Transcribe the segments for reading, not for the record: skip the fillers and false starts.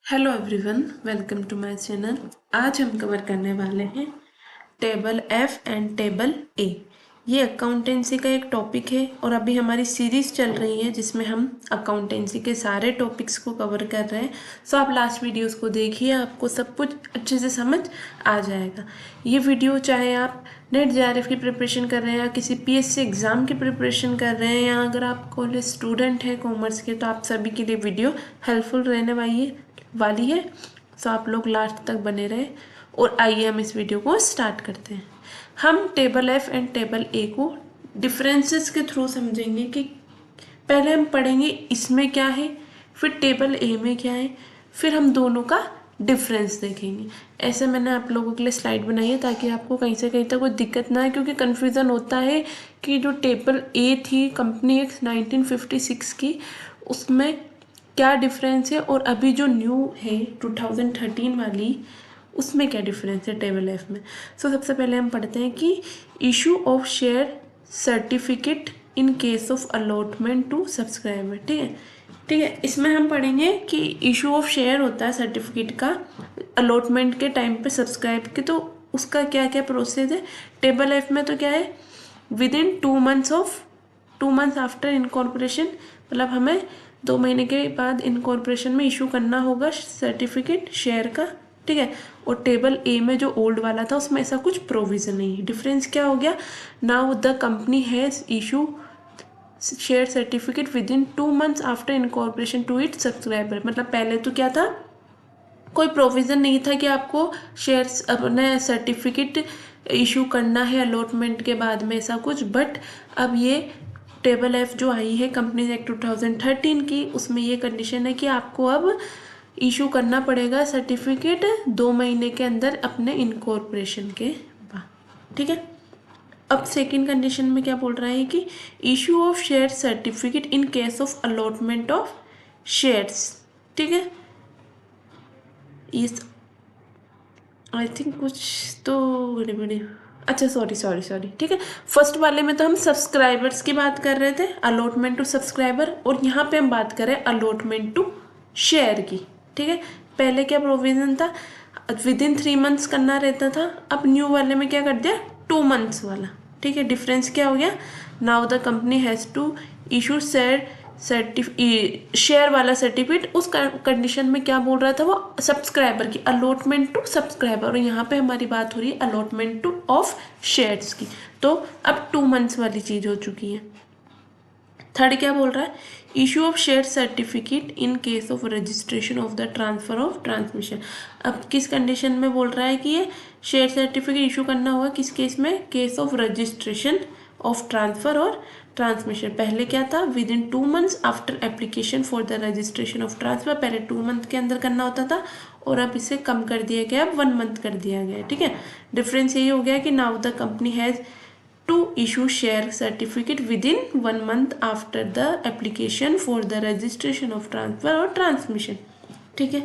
Hello everyone, welcome to my channel. आज हम cover करने वाले हैं table F and table A. ये अकाउंटेंसी का एक टॉपिक है और अभी हमारी सीरीज चल रही है जिसमें हम अकाउंटेंसी के सारे टॉपिक्स को कवर कर रहे हैं। सो आप लास्ट वीडियोस को देखिए, आपको सब कुछ अच्छे से समझ आ जाएगा। ये वीडियो चाहे आप नेट जेआरएफ की प्रिपरेशन कर रहे हैं या किसी पीएससी एग्ज़ाम की प्रिपरेशन कर रहे हैं या अगर आप कॉलेज स्टूडेंट हैं कॉमर्स के, तो आप सभी के लिए वीडियो हेल्पफुल रहने वाली है। सो आप लोग लास्ट तक बने रहे और आइए हम इस वीडियो को स्टार्ट करते हैं। हम टेबल एफ एंड टेबल ए को डिफरेंसेस के थ्रू समझेंगे कि पहले हम पढ़ेंगे इसमें क्या है, फिर टेबल ए में क्या है, फिर हम दोनों का डिफरेंस देखेंगे। ऐसे मैंने आप लोगों के लिए स्लाइड बनाई है ताकि आपको कहीं से कहीं तक कोई दिक्कत ना आए, क्योंकि कन्फ्यूज़न होता है कि जो टेबल ए थी कंपनी एक्ट 1956 की, उसमें क्या डिफरेंस है और अभी जो न्यू है 2013 वाली उसमें क्या डिफरेंस है टेबल एफ में। सो सबसे पहले हम पढ़ते हैं कि issue of share certificate in case of allotment to subscriber. ठीक है, इसमें हम पढ़ेंगे कि इशू ऑफ शेयर होता है सर्टिफिकेट का अलॉटमेंट के टाइम पे सब्सक्राइब के, तो उसका क्या क्या प्रोसेस है। टेबल एफ में तो क्या है, with in 2 months after incorporation, मतलब हमें 2 महीने के बाद इनकॉर्पोरेशन में इशू करना होगा सर्टिफिकेट शेयर का। ठीक है, और टेबल ए में जो ओल्ड वाला था उसमें ऐसा कुछ प्रोविज़न नहीं है। डिफरेंस क्या हो गया, now the company has issue share certificate within 2 months after incorporation to it subscriber. मतलब पहले तो क्या था, कोई प्रोविज़न नहीं था कि आपको शेयर्स अपने सर्टिफिकेट इशू करना है अलॉटमेंट के बाद में ऐसा कुछ, बट अब ये टेबल एफ जो आई है कंपनीज एक्ट 2013 की, उसमें ये कंडीशन है कि आपको अब इशू करना पड़ेगा सर्टिफिकेट 2 महीने के अंदर अपने इनकॉर्पोरेशन के बाद। ठीक है, अब सेकंड कंडीशन में क्या बोल रहा है कि issue of share certificate in case of allotment of shares. ठीक है, इस आई थिंक कुछ तो बड़े अच्छा सॉरी। ठीक है, फर्स्ट वाले में तो हम सब्सक्राइबर्स की बात कर रहे थे, अलॉटमेंट टू सब्सक्राइबर, और यहाँ पे हम बात कर रहे हैं अलॉटमेंट टू शेयर की। ठीक है, पहले क्या प्रोविज़न था, विद इन 3 मंथ्स करना रहता था, अब न्यू वाले में क्या कर दिया, 2 मंथ्स वाला। ठीक है, डिफरेंस क्या हो गया, now the company has to issue share वाला सर्टिफिकेट। उस कंडीशन में क्या बोल रहा था वो, सब्सक्राइबर की, अलॉटमेंट टू सब्सक्राइबर, और यहाँ पे हमारी बात हो रही है अलॉटमेंट टू ऑफ शेयर्स की। तो अब 2 मंथ्स वाली चीज़ हो चुकी है। थर्ड क्या बोल रहा है, issue of share certificate in case of registration of the transfer of transmission. अब किस कंडीशन में बोल रहा है कि ये शेयर सर्टिफिकेट इशू करना होगा, किस केस में, case of registration of transfer और ट्रांसमिशन। पहले क्या था, with in 2 months after application for the registration of transfer, पहले 2 मंथ के अंदर करना होता था और अब इसे कम कर दिया गया, अब 1 मंथ कर दिया गया। ठीक है, डिफरेंस यही हो गया कि now the company has to issue share certificate within 1 month after the application for the registration of transfer or transmission। ठीक है,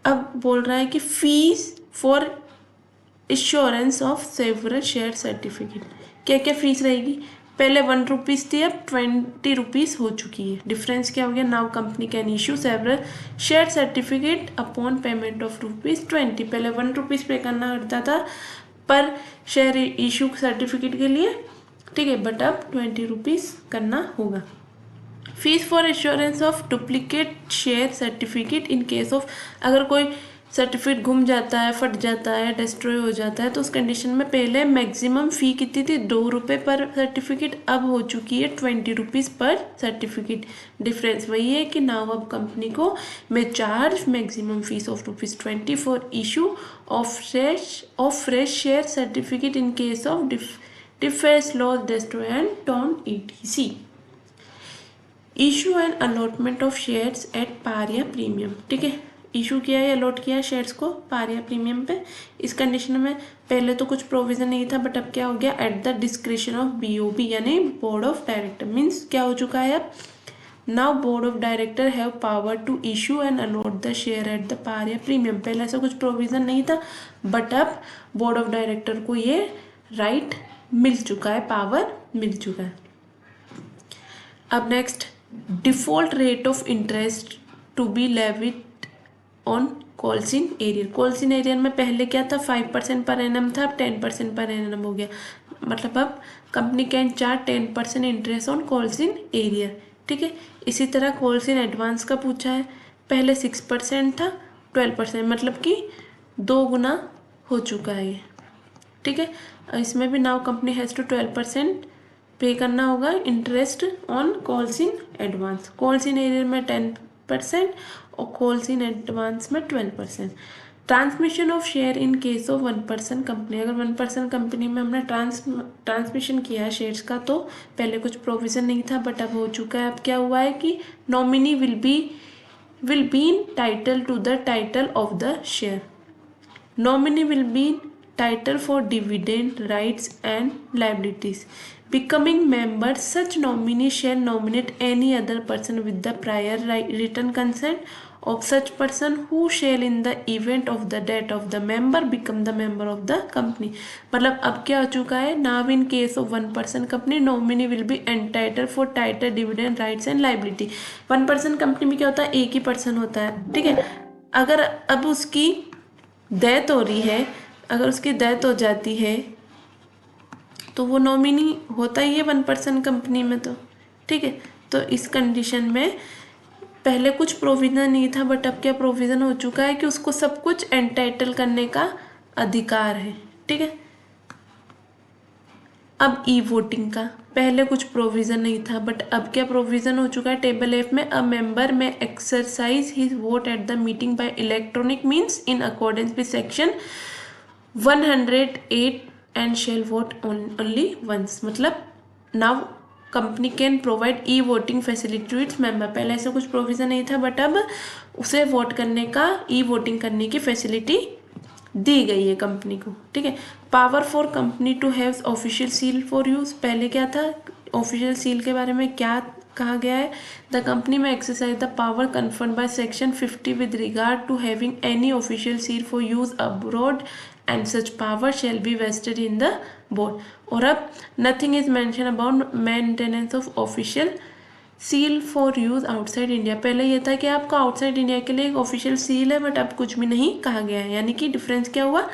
अब बोल रहा है कि fees for insurance of several share certificate, क्या क्या फीस रहेगी, पहले 1 रुपीज़ थी, अब 20 रुपीज़ हो चुकी है। डिफरेंस क्या हो गया, now company can issue several share certificate upon payment of ₹20। पहले 1 रुपीज़ पे करना पड़ता था पर शेयर इशू सर्टिफिकेट के लिए। ठीक है, बट अब 20 रुपीज़ करना होगा। Fees for insurance of duplicate share certificate in case of, अगर कोई सर्टिफिकेट गुम जाता है, फट जाता है, डिस्ट्रॉय हो जाता है, तो उस कंडीशन में पहले मैक्सिमम फ़ी कितनी थी, ₹2 पर सर्टिफिकेट, अब हो चुकी है 20 रुपीज़ पर सर्टिफिकेट। डिफरेंस वही है कि नाउ अब कंपनी को may charge maximum fees of ₹20 for issue of fresh share certificate in case of defaced loss, destroy and torn ETC। Issue and allotment of shares at par या premium. ठीक है, issue किया है, allot किया है shares को पार या premium पे। इस कंडीशन में पहले तो कुछ प्रोविज़न नहीं था, बट अब क्या हो गया, at the description of BOB यानी बोर्ड ऑफ डायरेक्टर। मीन्स क्या हो चुका है, अब now board of director have power to issue and allot the share at the par या प्रीमियम। पहले ऐसा कुछ प्रोविज़न नहीं था, बट अब बोर्ड ऑफ डायरेक्टर को ये राइट मिल चुका है, पावर मिल चुका है। अब next, default rate of interest to be levied on calls in arrear. Calls in arrear में पहले क्या था 5% पर एनम था, अब 10% पर एनम हो गया, मतलब अब company can charge 10% interest on calls in arrear. ठीक है, इसी तरह कोल्सिन एडवांस का पूछा है, पहले 6% था 12%, मतलब कि 2 गुना हो चुका है ये। ठीक है, इसमें भी नाउ कंपनी हैज़ टू 12% पे करना होगा interest on calls in advance. Calls in arrear में 10% और कॉल्स इन एडवांस में 12%। Transmission of share in case of 1% company, अगर 1% कंपनी में हमने ट्रांसमिशन किया है शेयर्स का, तो पहले कुछ प्रोविज़न नहीं था बट अब हो चुका है। अब क्या हुआ है कि nominee will be entitled to the title of the share. Nominee will be title for dividend rights and liabilities. Becoming member, such nominee shall nominate any other person with the prior written consent of such person, who shall in the event of the death of the member become the member of the company. मतलब अब क्या हो चुका है, now in case of 1% company nominee will be entitled for title, dividend rights and liability. 1% company में क्या होता है, एक ही पर्सन होता है। ठीक है, अगर अब उसकी डेथ हो रही है, अगर उसकी डेथ हो जाती है तो वो नॉमिनी होता ही है 1% कंपनी में। तो ठीक है, तो इस कंडीशन में पहले कुछ प्रोविज़न नहीं था बट अब क्या प्रोविज़न हो चुका है कि उसको सब कुछ एंटाइटल करने का अधिकार है। ठीक है, अब ई वोटिंग का पहले कुछ प्रोविज़न नहीं था बट अब क्या प्रोविज़न हो चुका है टेबल एफ में, अ मेंबर में exercise his vote at the meeting by electronic means in accordance with section 108 and shall vote only once. मतलब now company can provide e voting facility to its member. पहले ऐसा कुछ provision नहीं था but अब उसे vote करने का, ई वोटिंग करने की फैसिलिटी दी गई है कंपनी को। ठीक है, power for company to have official seal for use. पहले क्या था, ऑफिशियल सील के बारे में क्या कहा गया है, the company may exercise the power conferred by section 50 with regard to having any official seal for use abroad and such power shall be vested in the board. और अब nothing is mention about maintenance of official seal for use outside India. पहले ये था कि आपका outside India के लिए एक ऑफिशियल सील है बट अब कुछ भी नहीं कहा गया है, यानी कि डिफरेंस क्या हुआ,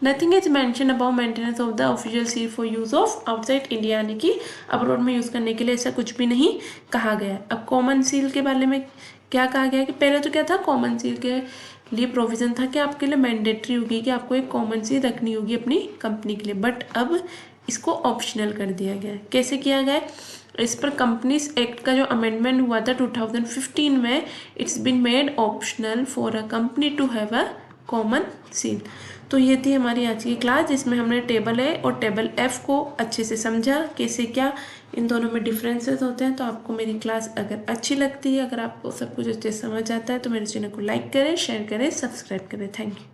nothing is mention about maintenance of the official seal for use of outside India, यानी कि अब्रॉड में यूज़ करने के लिए ऐसा कुछ भी नहीं कहा गया है। अब कॉमन सील के बारे में क्या कहा गया है कि पहले तो क्या था, कॉमन सील के लिए प्रोविज़न था कि आपके लिए मैंडेटरी होगी कि आपको एक कॉमन सील रखनी होगी अपनी कंपनी के लिए, बट अब इसको ऑप्शनल कर दिया गया है। कैसे किया गया है, इस पर कंपनीज एक्ट का जो अमेंडमेंट हुआ था 2015 में, it's been made optional for a company to have a common seal. तो ये थी हमारी आज की क्लास जिसमें हमने टेबल ए और टेबल एफ को अच्छे से समझा, कैसे क्या इन दोनों में डिफरेंसेस होते हैं। तो आपको मेरी क्लास अगर अच्छी लगती है, अगर आपको सब कुछ अच्छे से समझ आता है तो मेरे चैनल को लाइक करें, शेयर करें, सब्सक्राइब करें। Thank you.